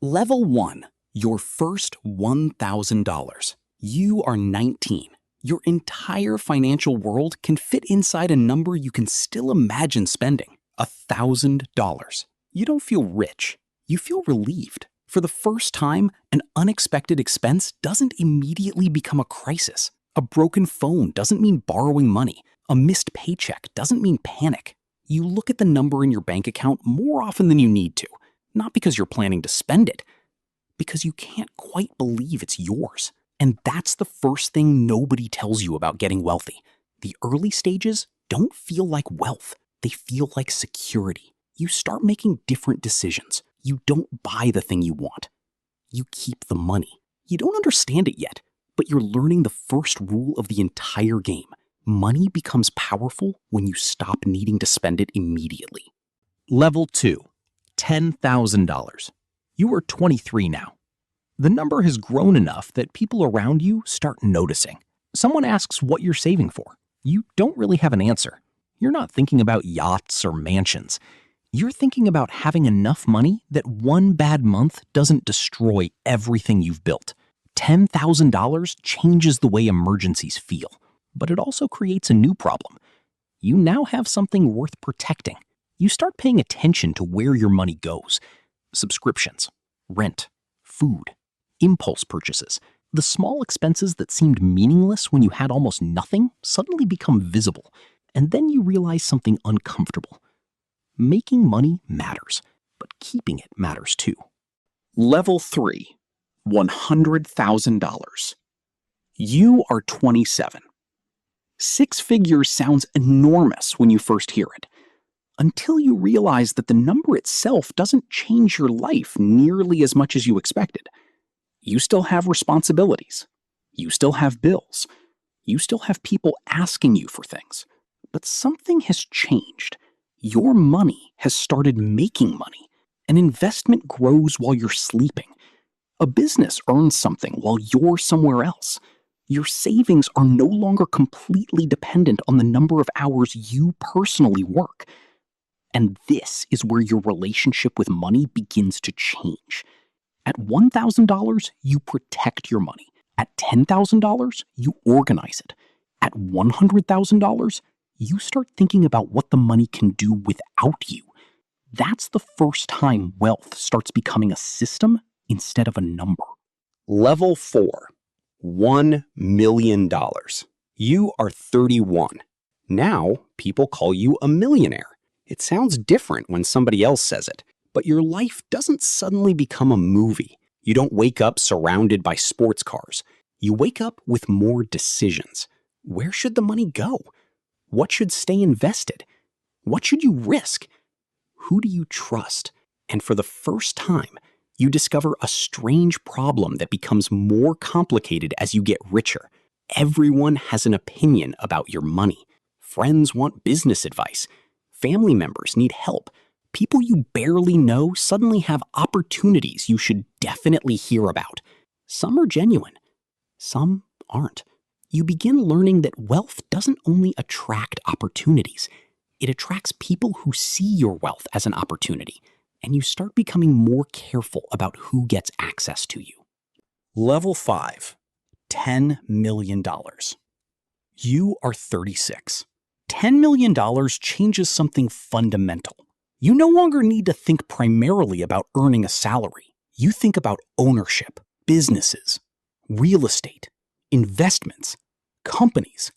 Level 1. Your first $1,000. You are 19. Your entire financial world can fit inside a number you can still imagine spending. $1,000. You don't feel rich. You feel relieved. For the first time, an unexpected expense doesn't immediately become a crisis. A broken phone doesn't mean borrowing money. A missed paycheck doesn't mean panic. You look at the number in your bank account more often than you need to, not because you're planning to spend it, because you can't quite believe it's yours. And that's the first thing nobody tells you about getting wealthy. The early stages don't feel like wealth. They feel like security. You start making different decisions. You don't buy the thing you want. You keep the money. You don't understand it yet, but you're learning the first rule of the entire game. Money becomes powerful when you stop needing to spend it immediately. Level 2. $10,000. You are 23 now. The number has grown enough that people around you start noticing. Someone asks what you're saving for. You don't really have an answer. You're not thinking about yachts or mansions. You're thinking about having enough money that one bad month doesn't destroy everything you've built. $10,000 changes the way emergencies feel, but it also creates a new problem. You now have something worth protecting. You start paying attention to where your money goes. Subscriptions, rent, food, impulse purchases. The small expenses that seemed meaningless when you had almost nothing suddenly become visible, and then you realize something uncomfortable. Making money matters, but keeping it matters too. Level 3. $100,000. You are 27. Six figures sounds enormous when you first hear it, until you realize that the number itself doesn't change your life nearly as much as you expected. You still have responsibilities. You still have bills. You still have people asking you for things. But something has changed. Your money has started making money. An investment grows while you're sleeping. A business earns something while you're somewhere else. Your savings are no longer completely dependent on the number of hours you personally work. And this is where your relationship with money begins to change. At $1,000, you protect your money. At $10,000, you organize it. At $100,000, you start thinking about what the money can do without you. That's the first time wealth starts becoming a system instead of a number. Level 4. $1 million. You are 31. Now, people call you a millionaire. It sounds different when somebody else says it, but your life doesn't suddenly become a movie. You don't wake up surrounded by sports cars. You wake up with more decisions. Where should the money go? What should stay invested? What should you risk? Who do you trust? And for the first time, you discover a strange problem that becomes more complicated as you get richer. Everyone has an opinion about your money. Friends want business advice. Family members need help. People you barely know suddenly have opportunities you should definitely hear about. Some are genuine. Some aren't. You begin learning that wealth doesn't only attract opportunities. It attracts people who see your wealth as an opportunity, and you start becoming more careful about who gets access to you. Level 5. $10 million. You are 36. $10 million changes something fundamental. You no longer need to think primarily about earning a salary. You think about ownership, businesses, real estate, investments, companies,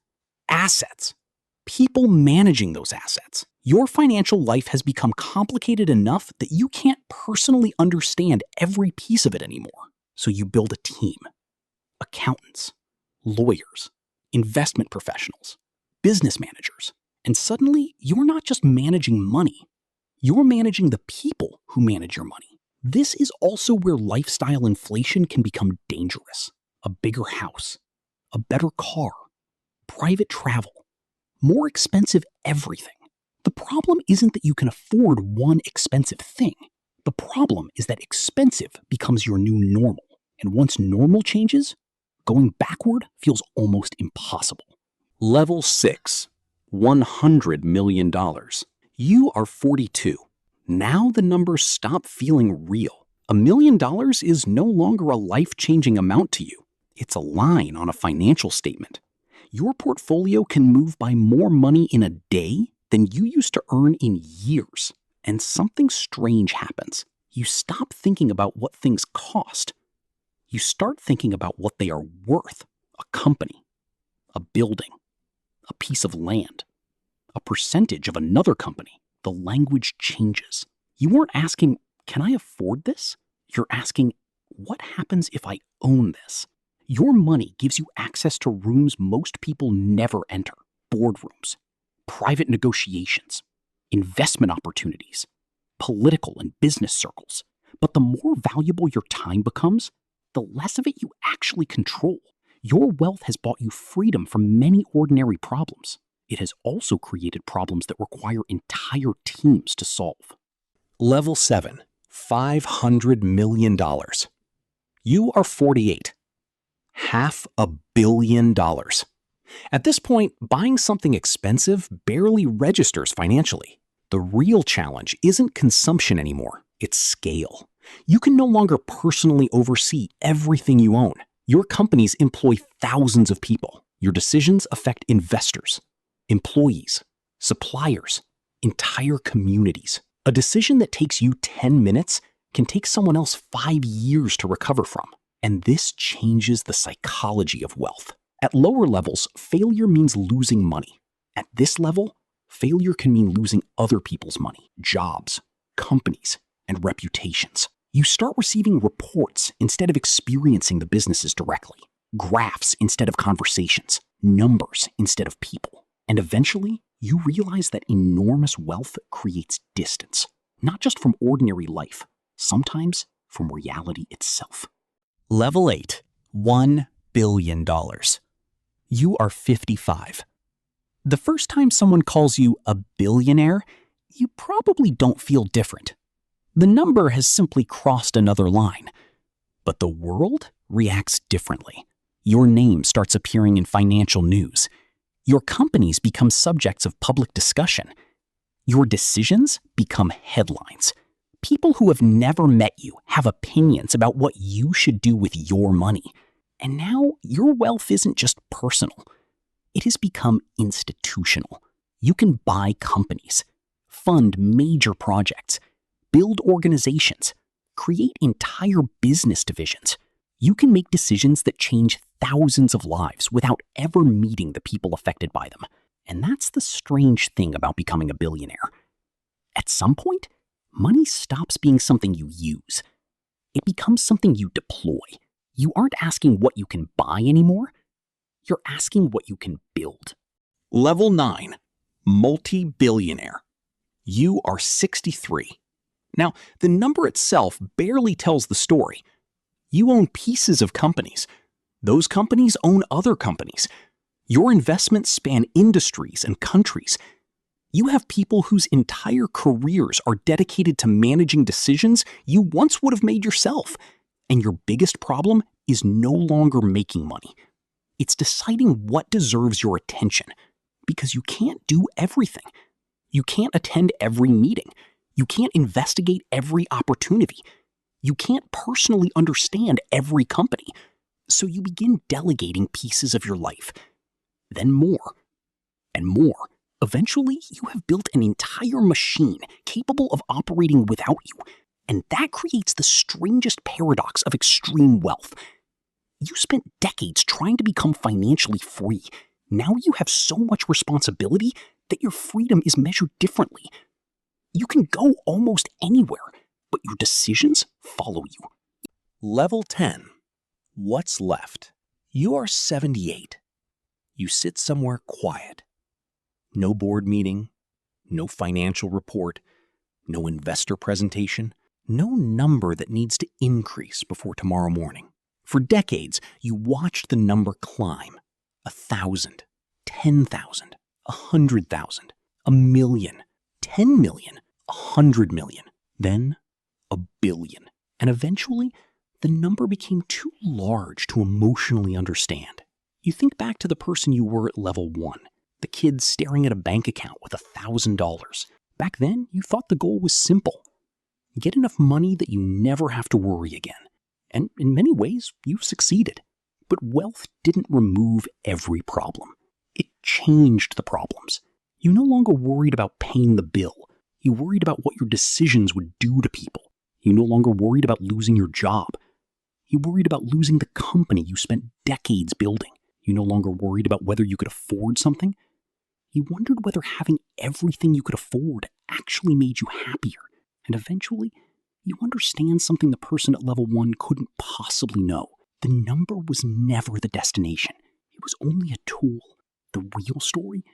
assets, people managing those assets. Your financial life has become complicated enough that you can't personally understand every piece of it anymore. So you build a team. Accountants, lawyers, investment professionals, business managers. And suddenly, you're not just managing money. You're managing the people who manage your money. This is also where lifestyle inflation can become dangerous. A bigger house, a better car, private travel, more expensive everything. The problem isn't that you can afford one expensive thing. The problem is that expensive becomes your new normal. And once normal changes, going backward feels almost impossible. Level 6. $100 million. You are 42. Now the numbers stop feeling real. $1 million is no longer a life-changing amount to you. It's a line on a financial statement. Your portfolio can move by more money in a day than you used to earn in years. And something strange happens. You stop thinking about what things cost. You start thinking about what they are worth. A company, a building, a piece of land, a percentage of another company. The language changes. You weren't asking, can I afford this? You're asking, what happens if I own this? Your money gives you access to rooms most people never enter. Boardrooms, private negotiations, investment opportunities, political and business circles. But the more valuable your time becomes, the less of it you actually control. Your wealth has bought you freedom from many ordinary problems. It has also created problems that require entire teams to solve. Level 7, $500 million. You are 48. $500 million. At this point, buying something expensive barely registers financially. The real challenge isn't consumption anymore, it's scale. You can no longer personally oversee everything you own. Your companies employ thousands of people. Your decisions affect investors, employees, suppliers, entire communities. A decision that takes you 10 minutes can take someone else 5 years to recover from. And this changes the psychology of wealth. At lower levels, failure means losing money. At this level, failure can mean losing other people's money, jobs, companies, and reputations. You start receiving reports instead of experiencing the businesses directly, graphs instead of conversations, numbers instead of people. And eventually, you realize that enormous wealth creates distance, not just from ordinary life, sometimes from reality itself. Level 8, $1 billion. You are 55. The first time someone calls you a billionaire, you probably don't feel different. The number has simply crossed another line. But the world reacts differently. Your name starts appearing in financial news. Your companies become subjects of public discussion. Your decisions become headlines. People who have never met you have opinions about what you should do with your money. And now your wealth isn't just personal. It has become institutional. You can buy companies, fund major projects, build organizations, create entire business divisions. You can make decisions that change thousands of lives without ever meeting the people affected by them. And that's the strange thing about becoming a billionaire. At some point, money stops being something you use. It becomes something you deploy. You aren't asking what you can buy anymore. You're asking what you can build. Level 9, multi-billionaire. You are 63. Now, the number itself barely tells the story. You own pieces of companies. Those companies own other companies. Your investments span industries and countries. You have people whose entire careers are dedicated to managing decisions you once would have made yourself. And your biggest problem is no longer making money. It's deciding what deserves your attention, because you can't do everything. You can't attend every meeting. You can't investigate every opportunity. You can't personally understand every company. So you begin delegating pieces of your life. Then more and more. Eventually, you have built an entire machine capable of operating without you. And that creates the strangest paradox of extreme wealth. You spent decades trying to become financially free. Now you have so much responsibility that your freedom is measured differently. You can go almost anywhere, but your decisions follow you. Level 10. What's left? You are 78. You sit somewhere quiet. No board meeting, no financial report, no investor presentation, no number that needs to increase before tomorrow morning. For decades, you watched the number climb. 1,000, 10,000, 100,000, 1,000,000, 10 million, 100 million, then 1,000,000,000. And eventually, the number became too large to emotionally understand. You think back to the person you were at level 1, the kid staring at a bank account with $1,000. Back then, you thought the goal was simple. Get enough money that you never have to worry again. And in many ways, you've succeeded. But wealth didn't remove every problem. It changed the problems. You no longer worried about paying the bill. You worried about what your decisions would do to people. You no longer worried about losing your job. You worried about losing the company you spent decades building. You no longer worried about whether you could afford something. You wondered whether having everything you could afford actually made you happier. And eventually, you understand something the person at level 1 couldn't possibly know. The number was never the destination. It was only a tool. The real story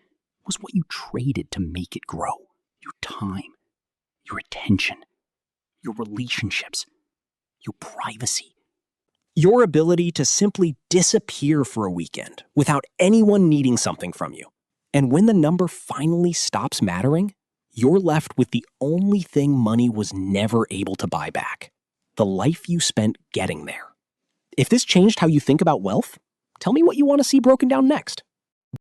was what you traded to make it grow. Your time, your attention, your relationships, your privacy. Your ability to simply disappear for a weekend without anyone needing something from you. And when the number finally stops mattering, you're left with the only thing money was never able to buy back: the life you spent getting there. If this changed how you think about wealth, tell me what you want to see broken down next.